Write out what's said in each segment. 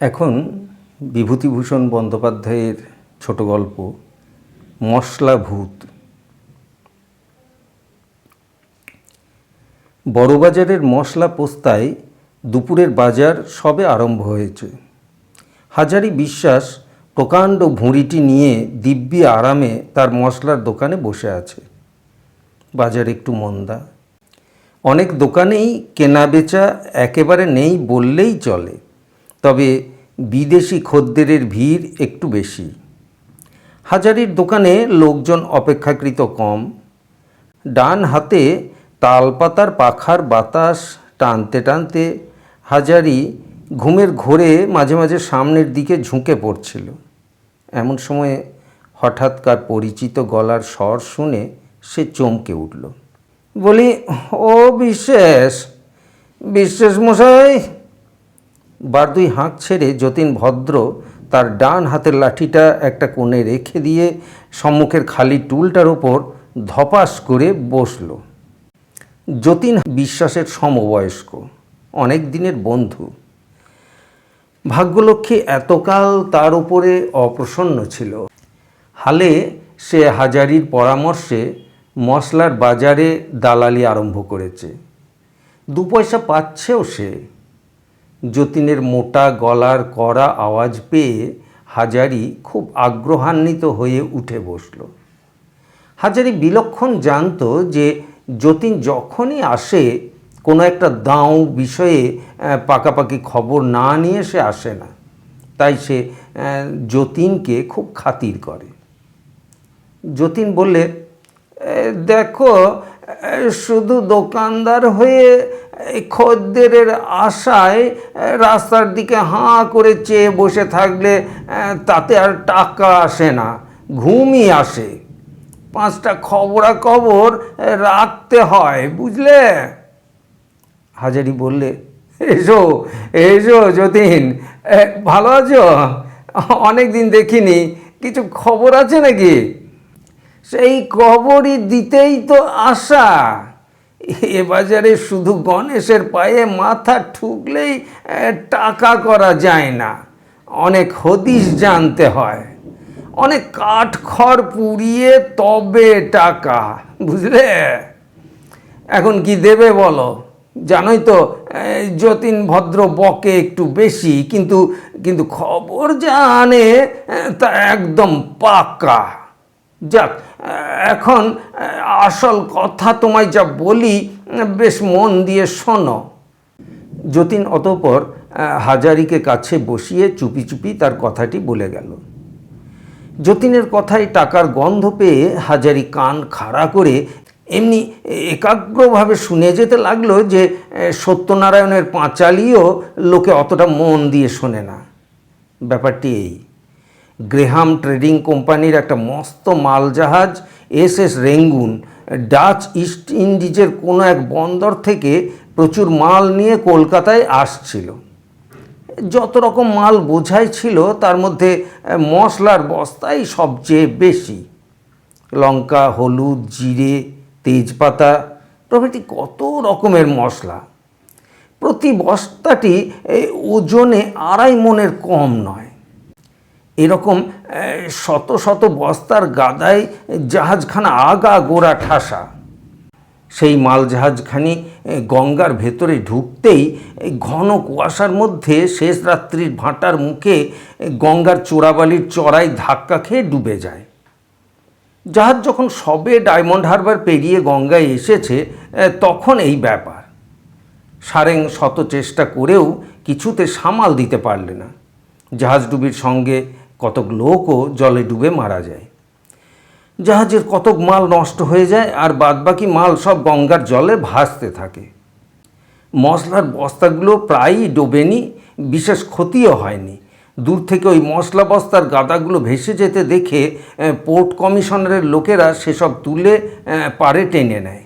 এখন বিভূতিভূষণ বন্দ্যোপাধ্যায়ের ছোট গল্প মশলা ভূত। বড়বাজারের মশলা পোস্তায় দুপুরের বাজার সবে আরম্ভ হয়েছে। হাজারি বিশ্বাস প্রকাণ্ড ভুঁড়িটি নিয়ে দিব্যি আরামে তার মশলার দোকানে বসে আছে। বাজার একটু মন্দা, অনেক দোকানেই কেনা বেচা একেবারে নেই বললেই চলে, তবে বিদেশি খদ্দেরের ভিড় একটু বেশি। হাজারির দোকানে লোকজন অপেক্ষাকৃত কম। ডান হাতে তালপাতার পাখার বাতাস টানতে টানতে হাজারি ঘুমের ঘোরে মাঝে মাঝে সামনের দিকে ঝুঁকে পড়ছিল। এমন সময়ে হঠাৎকার পরিচিত গলার স্বর শুনে সে চমকে উঠল। বলি, ও বিশ্বাস মশাই। বারদুই হাঁক ছেড়ে যতীন ভদ্র তার ডান হাতের লাঠিটা একটা কোণে রেখে দিয়ে সম্মুখের খালি টুলটার ওপর ধপাস করে বসল। যতীন বিশ্বাসের সমবয়স্ক, অনেক দিনের বন্ধু। ভাগ্যলক্ষ্মী এতকাল তার উপরে অপ্রসন্ন ছিল। হালে সে হাজারির পরামর্শে মশলার বাজারে দালালি আরম্ভ করেছে। 2 পয়সা পাচ্ছেও সে। যতীনের মোটা গলার কড়া আওয়াজ পেয়ে হাজারি খুব আগ্রহান্বিত হয়ে উঠে বসল। হাজারি বিলক্ষণ জানত যে যতীন যখনই আসে কোনো একটা দাও বিষয়ে পাকাপাকি খবর না নিয়ে সে আসে না, তাই সে যতীনকে খুব খাতির করে। যতীন বললে, দেখো, শুধু দোকানদার হয়ে খদ্দেরের আশায় রাস্তার দিকে হাঁ করে চেয়ে বসে থাকলে তাতে আর টাকা আসে না, ঘুমই আসে। 5টা খবরাখবর রাখতে হয়, বুঝলে? হাজারি বললে, এসো এসো যতীন, ভালো আছো? অনেক দিন দেখিনি, কিছু খবর আছে নাকি? সেই খবরই দিতেই তো আসা। এ বাজারে শুধু গণেশের পায়ে মাথা ঠুকলেই টাকা করা যায় না, অনেক হদিশ জানতে হয়, অনেক কাঠখড় পুড়িয়ে তবে টাকা, বুঝলে? এখন কি দেবে বলো? জানোই তো যতীন ভদ্র বকে একটু বেশি, কিন্তু খবর যা আনে তা একদম পাক্কা। যাক, এখন আসল কথা তোমায় যা বলি, বেশ মন দিয়ে শোনো। যতীন অতঃপর হাজারিকে কাছে বসিয়ে চুপি চুপি তার কথাটি বলে গেল। যতীনের কথায় টাকার গন্ধ পেয়ে হাজারি কান খাড়া করে এমনি একাগ্রভাবে শুনে যেতে লাগলো যে সত্যনারায়ণের পাঁচালিও লোকে অতটা মন দিয়ে শোনে না। ব্যাপারটি এই, গ্রেহাম ট্রেডিং কোম্পানির একটা মস্ত মালজাহাজ SS রেঙ্গুন ডাচ ইস্ট ইন্ডিজের কোনো এক বন্দর থেকে প্রচুর মাল নিয়ে কলকাতায় আসছিল। যত রকম মাল বোঝাই ছিল তার মধ্যে মশলার বস্তাই সবচেয়ে বেশি। লঙ্কা, হলুদ, জিরে, তেজপাতা প্রভৃতি কত রকমের মশলা। প্রতি বস্তাটি ওজনে 2.5 মণের কম নয়। এরকম শত শত বস্তার গাদায় জাহাজখানা আগা গোড়া ঠাসা। সেই মাল জাহাজখানি গঙ্গার ভেতরে ঢুকতেই ঘন কুয়াশার মধ্যে শেষ রাত্রির ভাঁটার মুখে গঙ্গার চোরাবালির চড়াই ধাক্কা খেয়ে ডুবে যায়। জাহাজ যখন সবে ডায়মন্ড হারবার পেরিয়ে গঙ্গায় এসেছে তখন এই ব্যাপার। সারেং শত চেষ্টা করেও কিছুতে সামাল দিতে পারলে না। জাহাজডুবির সঙ্গে কতক লোকও জলে ডুবে মারা যায়। জাহাজের কতক মাল নষ্ট হয়ে যায়, আর বাদবাকি মাল সব গঙ্গার জলে ভাসতে থাকে। মশলার বস্তাগুলো প্রায়ই ডোবেনি, বিশেষ ক্ষতিও হয়নি। দূর থেকে ওই মশলা বস্তার গাদাগুলো ভেসে যেতে দেখে পোর্ট কমিশনারের লোকেরা সেসব তুলে পাড়ে টেনে নেয়।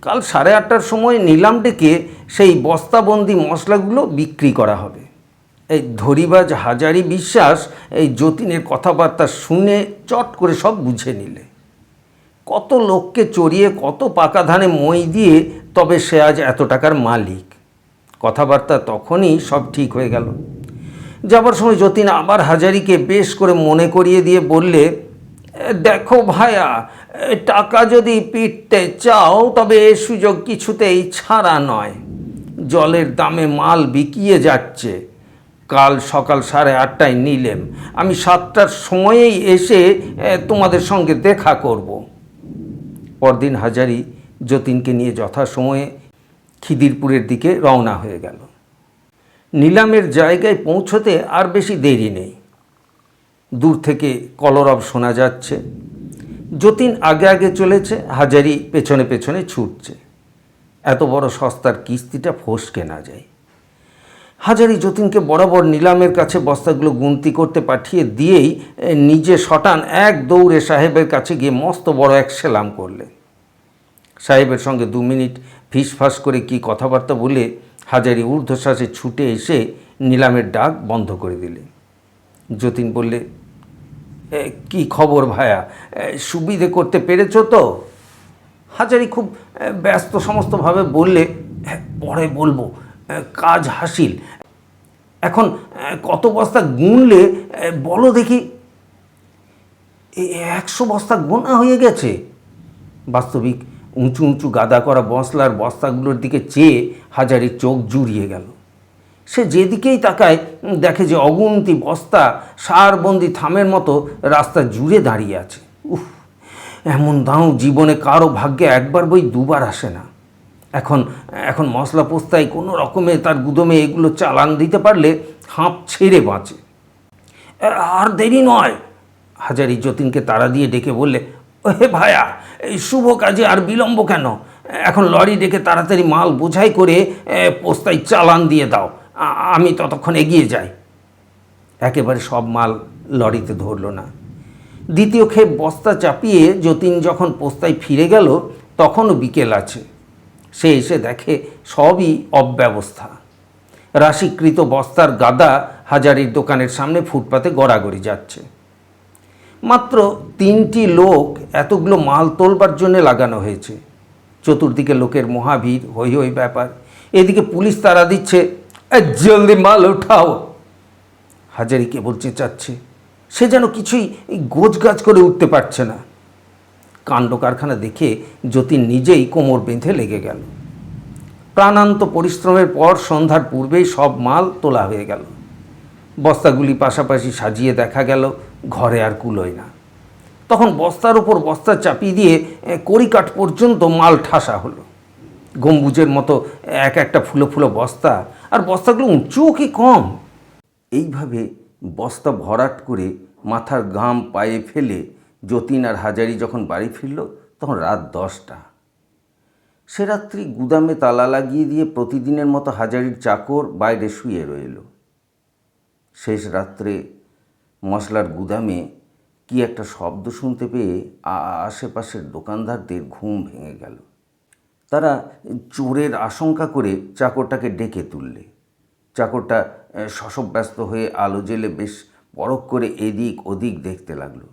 কাল 8:30টার সময় নিলাম ডেকে সেই বস্তাবন্দি মশলাগুলো বিক্রি করা হবে। এই ধরিবাজ হাজারি বিশ্বাস এই যতীনের কথাবার্তা শুনে চট করে সব বুঝে নিলে। কত লোককে চড়িয়ে কত পাকা ধানে মই দিয়ে তবে সে আজ এত টাকার মালিক। কথাবার্তা তখনই সব ঠিক হয়ে গেল। যাবার সময় যতীন আবার হাজারিকে বেশ করে মনে করিয়ে দিয়ে বললে, দেখো ভায়া, টাকা যদি পিটতে চাও তবে এ সুযোগ কিছুতেই ছাড়া নয়। জলের দামে মাল বিকিয়ে যাচ্ছে। কাল সকাল 8:30টায় নিলেম, আমি 7টার সময়েই এসে তোমাদের সঙ্গে দেখা করব। পরদিন হাজারি যতীনকে নিয়ে যথাসময়ে খিদিরপুরের দিকে রওনা হয়ে গেল। নিলামের জায়গায় পৌঁছতে আর বেশি দেরি নেই। দূর থেকে কলরব শোনা যাচ্ছে। যতীন আগে আগে চলেছে, হাজারি পেছনে পেছনে ছুটছে। এত বড় সস্তার কিস্তিটা ফসকে না যায়। হাজারি যতীনকে বরাবর নিলামের কাছে বস্তাগুলো গুনতি করতে পাঠিয়ে দিয়েই নিজে শটান এক দৌড়ে সাহেবের কাছে গিয়ে মস্ত বড় এক সেলাম করলেন। সাহেবের সঙ্গে 2 মিনিট ফিসফাস করে কি কথাবার্তা বলে হাজারি ঊর্ধ্বশ্বাসে ছুটে এসে নিলামের ডাক বন্ধ করে দিলে। যতীন বললে, কি খবর ভায়া, সুবিধে করতে পেরেছো তো? হাজারি খুব ব্যস্ত সমস্তভাবে বললে, পরে বলবো, কাজ হাসিল। এখন কত বস্তা গুনলে বলো দেখি? 100 বস্তা গোনা হয়ে গেছে। বাস্তবিক উঁচু উঁচু গাদা করা মশলার বস্তাগুলোর দিকে চেয়ে হাজারির চোখ জুড়িয়ে গেল। সে যেদিকেই তাকায় দেখে যে অগুন্তি বস্তা সারবন্দি থামের মতো রাস্তা জুড়ে দাঁড়িয়ে আছে। উফ, এমন দাও জীবনে কারো ভাগ্যে একবার বই 2বার আসে না। এখন মশলা পোস্তায় কোনো রকমে তার গুদমে এগুলো চালান দিতে পারলে হাঁপ ছেড়ে বাঁচে। আর দেরি নয়, হাজারি যতীনকে তাড়া দিয়ে ডেকে বললে, হে ভায়া, এই শুভ কাজে আর বিলম্ব কেন? এখন লরি ডেকে তাড়াতাড়ি মাল বোঝাই করে পোস্তায় চালান দিয়ে দাও, আমি ততক্ষণ এগিয়ে যাই। একেবারে সব মাল লরিতে ধরল না। দ্বিতীয় ক্ষেপ বস্তা চাপিয়ে যতীন যখন পোস্তায় ফিরে গেল তখনও বিকেল আছে। সে এসে দেখে সবই অব্যবস্থা। রাশিকৃত বস্তার গাদা হাজারির দোকানের সামনে ফুটপাতে গড়াগড়ি যাচ্ছে। মাত্র 3টি লোক এতগুলো মাল তোলবার জন্য লাগানো হয়েছে। চতুর্দিকে লোকের মহাভিড়, হই হই ব্যাপার। এদিকে পুলিশ তাড়া দিচ্ছে, জলদি মাল উঠাও। হাজারি কেবল চেঁচাচ্ছে। সে যেন কিছুই গোছগাছ করে উঠতে পারছে না। কাণ্ড কারখানা দেখে যতীন নিজেই কোমর বেঁধে লেগে গেল। প্রাণান্ত পরিশ্রমের পর সন্ধ্যার পূর্বেই সব মাল তোলা হয়ে গেল। বস্তাগুলি পাশাপাশি সাজিয়ে দেখা গেল ঘরে আর কুলোয় না। তখন বস্তার উপর বস্তা চাপিয়ে দিয়ে কড়িকাঠ পর্যন্ত মাল ঠাসা হলো। গম্বুজের মতো এক একটা ফুলো ফুলো বস্তা, আর বস্তাগুলো উঁচুও কি কম। এইভাবে বস্তা ভরাট করে মাথার ঘাম পায়ে ফেলে যতীন আর হাজারি যখন বাড়ি ফিরল তখন রাত 10টা। সে রাত্রি গুদামে তালা লাগিয়ে দিয়ে প্রতিদিনের মতো হাজারির চাকর বাইরে শুয়ে রইল। শেষ রাত্রে মশলার গুদামে কি একটা শব্দ শুনতে পেয়ে আশেপাশের দোকানদারদের ঘুম ভেঙে গেল। তারা চোরের আশঙ্কা করে চাকরটাকে ডেকে তুললে। চাকরটা শশব্যস্ত হয়ে আলো জ্বেলে বেশ পরখ করে এদিক ওদিক দেখতে লাগলো।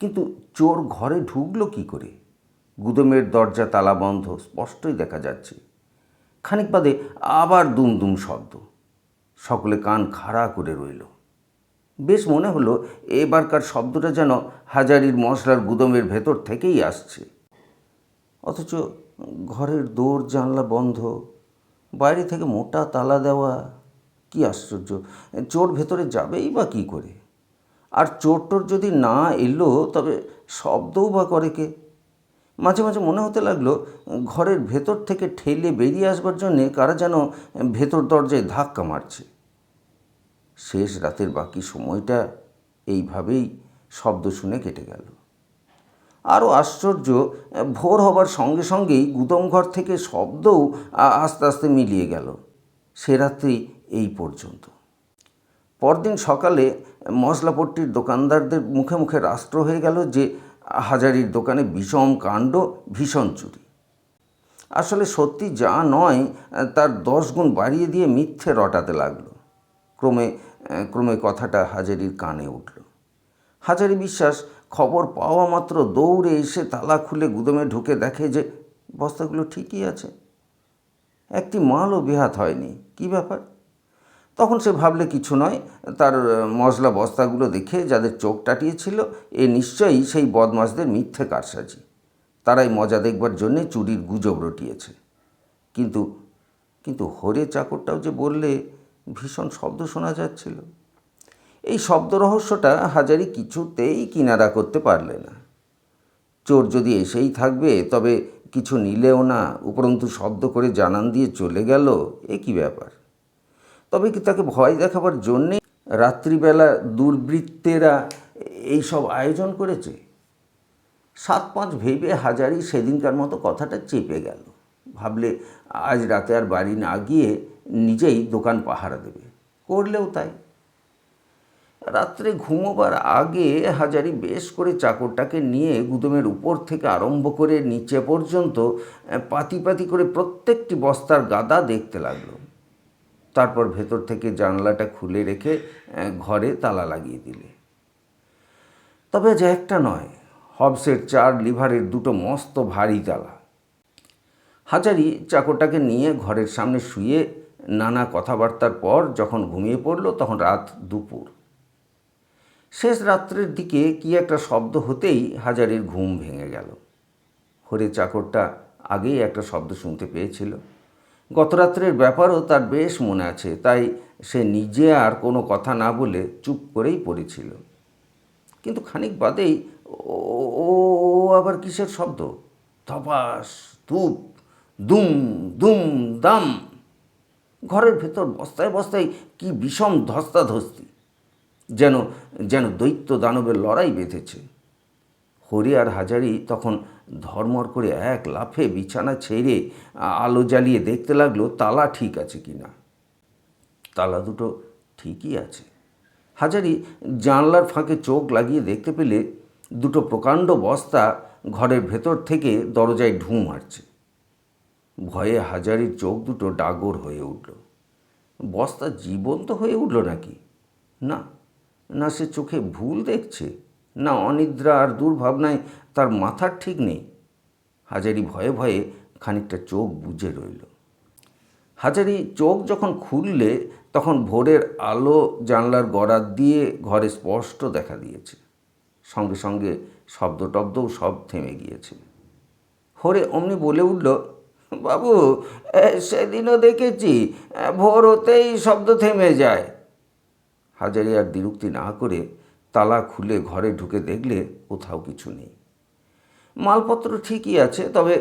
কিন্তু চোর ঘরে ঢুকলো কি করে? গুদামের দরজা তালা বন্ধ, স্পষ্টই দেখা যাচ্ছে। খানিক বাদে আবার দুমদুম শব্দ। সকলে কান খাড়া করে রইল। বেশ মনে হলো এবারকার শব্দটা যেন হাজারির মশলার গুদামের ভেতর থেকেই আসছে। অথচ ঘরের দৌড় জানলা বন্ধ, বাইরে থেকে মোটা তালা দেওয়া। কি আশ্চর্য! চোর ভেতরে যাবেই বা কী করে? আর চোর যদি না এলো তবে শব্দও বা করে কে? মাঝে মাঝে মনে হতে লাগলো ঘরের ভেতর থেকে ঠেলে বেরিয়ে আসবার জন্যে কারা যেন ভেতর দরজায় ধাক্কা মারছে। শেষ রাতের বাকি সময়টা এইভাবেই শব্দ শুনে কেটে গেল। আরও আশ্চর্য, ভোর হবার সঙ্গে সঙ্গেই গুদামঘর থেকে শব্দও আস্তে আস্তে মিলিয়ে গেল। সে রাত্রি এই পর্যন্ত। পরদিন সকালে মশলাপট্টির দোকানদারদের মুখে মুখে রাষ্ট্র হয়ে গেল যে হাজারির দোকানে বিষম কাণ্ড, ভীষণ চুরি। আসলে সত্যি যা নয় তার 10 গুণ বাড়িয়ে দিয়ে মিথ্যে রটাতে লাগলো। ক্রমে ক্রমে কথাটা হাজারির কানে উঠল। হাজারি বিশ্বাস খবর পাওয়া মাত্র দৌড়ে এসে তালা খুলে গুদামে ঢুকে দেখে যে বস্তাগুলো ঠিকই আছে, একটি মালও বেহাত হয়নি। কি ব্যাপার? তখন সে ভাবলে কিছু নয়, তার মশলা বস্তাগুলো দেখে যাদের চোখ টাটিয়েছিল এ নিশ্চয়ই সেই বদমাশদের মিথ্যে কারসাজি, তারাই মজা দেখবার জন্যে চুরির গুজব রটিয়েছে। কিন্তু কিন্তু হরে চাকরটাও যে বললে ভীষণ শব্দ শোনা যাচ্ছিল। এই শব্দ রহস্যটা হাজারি কিছুতেই কিনারা করতে পারলে না। চোর যদি এসেই থাকবে তবে কিছু নিলেও না, উপরন্তু শব্দ করে জানান দিয়ে চলে গেল, এ কী ব্যাপার? তবে কি তাকে ভয় দেখাবার জন্যে রাত্রিবেলা দুর্বৃত্তেরা এই সব আয়োজন করেছে? 7-5 ভেবে হাজারি সেদিনকার মতো কথাটা চেপে গেল। ভাবলে আজ রাতে আর বাড়ি না গিয়ে নিজেই দোকান পাহারা দেবে। করলেও তাই। রাত্রে ঘুমোবার আগে হাজারি বেশ করে চাকরটাকে নিয়ে গুদমের উপর থেকে আরম্ভ করে নিচে পর্যন্ত পাতি পাতি করে প্রত্যেকটি বস্তার গাদা দেখতে লাগলো। তারপর ভেতর থেকে জানলাটা খুলে রেখে ঘরে তালা লাগিয়ে দিলে। তবে আজ একটা নয়, হবসের 4 লিভারের 2টো মস্ত ভারী তালা। হাজারি চাকরটাকে নিয়ে ঘরের সামনে শুয়ে নানা কথাবার্তার পর যখন ঘুমিয়ে পড়ল তখন রাত দুপুর। শেষ রাত্রের দিকে কি একটা শব্দ হতেই হাজারির ঘুম ভেঙে গেল। হরে চাকরটা আগেই একটা শব্দ শুনতে পেয়েছিল। গতরাত্রের ব্যাপারও তার বেশ মনে আছে, তাই সে নিজে আর কোনো কথা না বলে চুপ করেই পড়েছিল। কিন্তু খানিক বাদেই ও আবার কিসের শব্দ? ধপাস, ধূপ, দুম দুম দাম। ঘরের ভেতর বস্তায় বস্তায় কি বিষম ধস্তাধস্তি, যেন যেন দৈত্য দানবের লড়াই বেঁধেছে। হরি আর হাজারি তখন ধর্মর করে এক লাফে বিছানা ছেড়ে আলো জ্বালিয়ে দেখতে লাগলো তালা ঠিক আছে কি না। তালা দুটো ঠিকই আছে। হাজারি জানলার ফাঁকে চোখ লাগিয়ে দেখতে পেলে 2টো প্রকাণ্ড বস্তা ঘরের ভেতর থেকে দরজায় ঢুঁ মারছে। ভয়ে হাজারির চোখ দুটো ডাগর হয়ে উঠল। বস্তা জীবন্ত হয়ে উঠল নাকি? না না, সে চোখে ভুল দেখছে, না অনিদ্রা আর দুর্ভাবনায় তার মাথার ঠিক নেই। হাজারি ভয়ে ভয়ে খানিকটা চোখ বুজে রইল। হাজারি চোখ যখন খুললে তখন ভোরের আলো জানলার গড়াত দিয়ে ঘরে স্পষ্ট দেখা দিয়েছে। সঙ্গে সঙ্গে শব্দ টব্দও সব থেমে গিয়েছে। হরে অমনি বলে উঠল, বাবু, সেদিনও দেখেছি ভোর হতেই শব্দ থেমে যায়। হাজারি আর দ্বিরুক্তি না করে তালা খুলে ঘরে ঢুকে দেখলে কোথাও কিছু নেই। মালপত্র ঠিকই আছে, তবে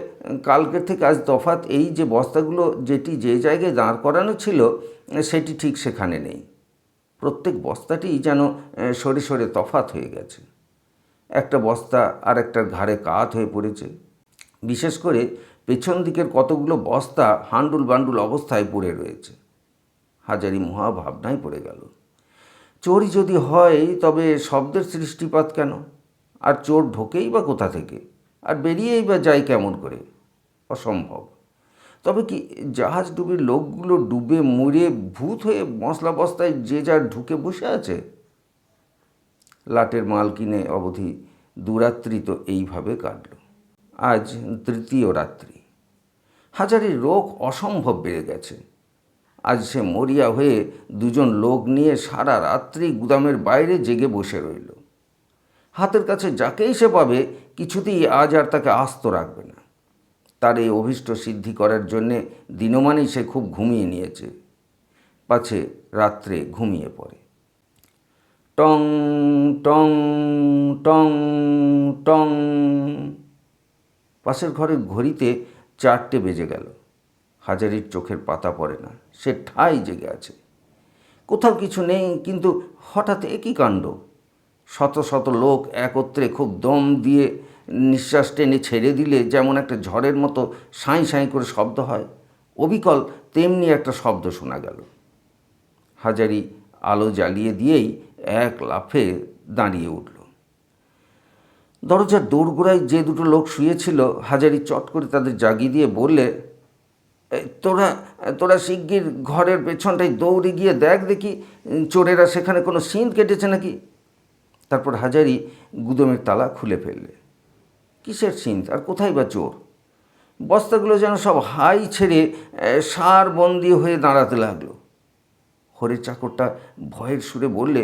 কালকের থেকে আজ তফাৎ এই যে বস্তাগুলো যেটি যে জায়গায় দাঁড় করানো ছিল সেটি ঠিক সেখানে নেই। প্রত্যেক বস্তাটি যেন সরে সরে তফাৎ হয়ে গেছে। একটা বস্তা আর একটার ঘাড়ে কাত হয়ে পড়েছে। বিশেষ করে পেছন দিকের কতগুলো বস্তা হান্ডুল বান্ডুল অবস্থায় পড়ে রয়েছে। হাজারি মহাভাবনায় পড়ে গেল। চোরই যদি হয় তবে শব্দের সৃষ্টিপাত কেন? আর চোর ঢোকেই বা কোথা থেকে, আর বেরিয়েই বা যায় কেমন করে? অসম্ভব। তবে কি জাহাজ ডুবির লোকগুলো ডুবে মরে ভূত হয়ে মশলা বস্তায় যে যার ঢুকে বসে আছে? লাটের মাল কিনে অবধি দুরাত্রি তো এইভাবে কাটল। আজ 3য় রাত্রি। হাজারির রোগ অসম্ভব বেড়ে গেছে। আজ সে মরিয়া হয়ে 2জন লোক নিয়ে সারা রাত্রি গুদামের বাইরে জেগে বসে রইল। হাতের কাছে যাকেই সে পাবে কিছুতেই আজ আর তাকে আস্ত রাখবে না। তার এই অভীষ্ট সিদ্ধি করার জন্যে দিনমানেই সে খুব ঘুমিয়ে নিয়েছে, পাছে রাত্রে ঘুমিয়ে পড়ে। টং টং টং টং। পাশের ঘরের ঘড়িতে 4টে বেজে গেল। হাজারির চোখের পাতা পড়ে না, সে ঠাই জেগে আছে। কোথাও কিছু নেই, কিন্তু হঠাৎ একই কাণ্ড। শত শত লোক একত্রে খুব দম দিয়ে নিঃশ্বাস টেনে ছেড়ে দিলে যেমন একটা ঝড়ের মতো সাঁই সাঁই করে শব্দ হয়, অবিকল তেমনি একটা শব্দ শোনা গেল। হাজারি আলো জ্বালিয়ে দিয়েই এক লাফে দাঁড়িয়ে উঠল। দরজার দোরগোড়ায় যে 2টো লোক শুয়েছিল হাজারি চট করে তাদের জাগিয়ে দিয়ে বললে, তোরা তোরা শিগগির ঘরের পেছনটায় দৌড়ে গিয়ে দেখ দেখি চোরেরা সেখানে কোনো সিঁধ কেটেছে নাকি। তারপর হাজারি গুদমের তালা খুলে ফেললে। কিসের সিঁধ আর কোথায় বা চোর? বস্তাগুলো যেন সব হাই ছেড়ে সার বন্দি হয়ে দাঁড়াতে লাগলো। হরের চাকরটা ভয়ের সুরে বললে,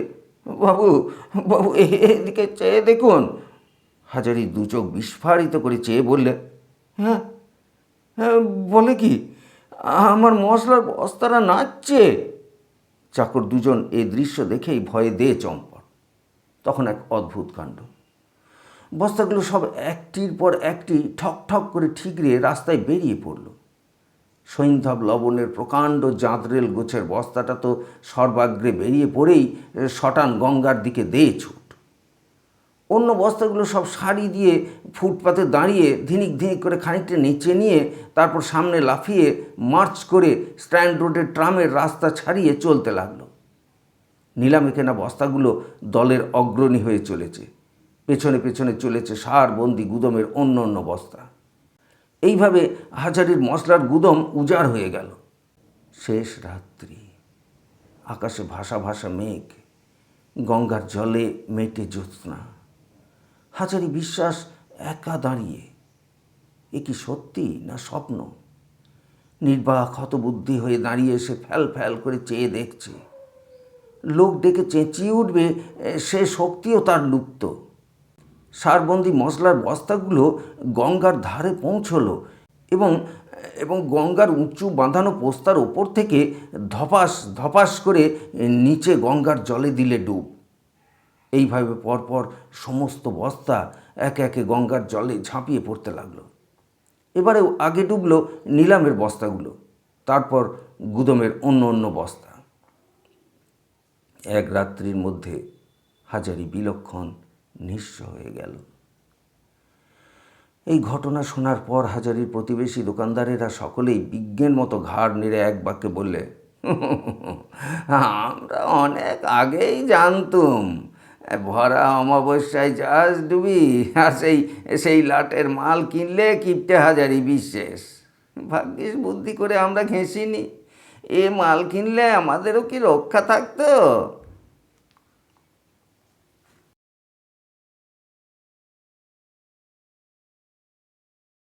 বাবু বাবু এদিকে চেয়ে দেখুন। হাজারি দু চোখ বিস্ফারিত করে চেয়ে বললে, হ্যাঁ হ্যাঁ, বলে কি, আমার মশলার বস্তাটা নাচছে। চাকর দুজন এই দৃশ্য দেখেই ভয়ে দিয়ে চম্পট। তখন এক অদ্ভুত কাণ্ড, বস্তাগুলো সব একটির পর একটি ঠক ঠক করে ঠিকরে রাস্তায় বেরিয়ে পড়ল। সৈন্ধব লবণের প্রকাণ্ড জাঁতরেল গোছের বস্তাটা তো সর্বাগ্রে বেরিয়ে পড়েই শটান গঙ্গার দিকে দিয়ে ছুট। অন্য বস্তাগুলো সব সারি দিয়ে ফুটপাতে দাঁড়িয়ে ধিনিক ধিনিক করে খানিকটা নিচে নিয়ে তারপর সামনে লাফিয়ে মার্চ করে স্ট্যান্ড রোডের ট্রামের রাস্তা ছাড়িয়ে চলতে লাগলো। নিলামে কেনা বস্তাগুলো দলের অগ্রণী হয়ে চলেছে, পেছনে পেছনে চলেছে সারবন্দি গুদমের অন্য অন্য বস্তা। এইভাবে হাজারির মশলার গুদম উজাড় হয়ে গেল। শেষ রাত্রি, আকাশে ভাসা ভাসা মেঘ, গঙ্গার জলে মেটে জ্যোৎস্না। হাজারি বিশ্বাস একা দাঁড়িয়ে, এ কি সত্যি না স্বপ্ন? নির্বাক হতবুদ্ধি হয়ে দাঁড়িয়ে সে ফ্যাল ফ্যাল করে চেয়ে দেখছে। লোক ডেকে চেঁচিয়ে উঠবে সে শক্তিও তার লুপ্ত। সারবন্দি মশলার বস্তাগুলো গঙ্গার ধারে পৌঁছলো এবং এবং গঙ্গার উঁচু বাঁধানো পোস্তার ওপর থেকে ধপাস ধপাস করে নিচে গঙ্গার জলে দিলে ডুব। এইভাবে পরপর সমস্ত বস্তা একে একে গঙ্গার জলে ঝাঁপিয়ে পড়তে লাগলো। এবারে আগে ডুবলো নিলামের বস্তাগুলো, তারপর গুদমের অন্য অন্য বস্তা। এক রাত্রির মধ্যে হাজারি বিলক্ষণ নিঃস্ব হয়ে গেল। এই ঘটনা শোনার পর হাজারির প্রতিবেশী দোকানদারেরা সকলেই বিজ্ঞের মতো ঘাড় নেড়ে এক বাক্যে বললে, আমরা অনেক আগেই জানতুম ভরা অমাবস্যায় জাহাজ ডুবি আর সেই লাটের মাল কিনলে কিপটে হাজারি বিশেষ। ভাগ্যিস বুদ্ধি করে আমরা ঘেঁষিনি, এ মাল কিনলে আমাদেরও কি রক্ষা থাকতো।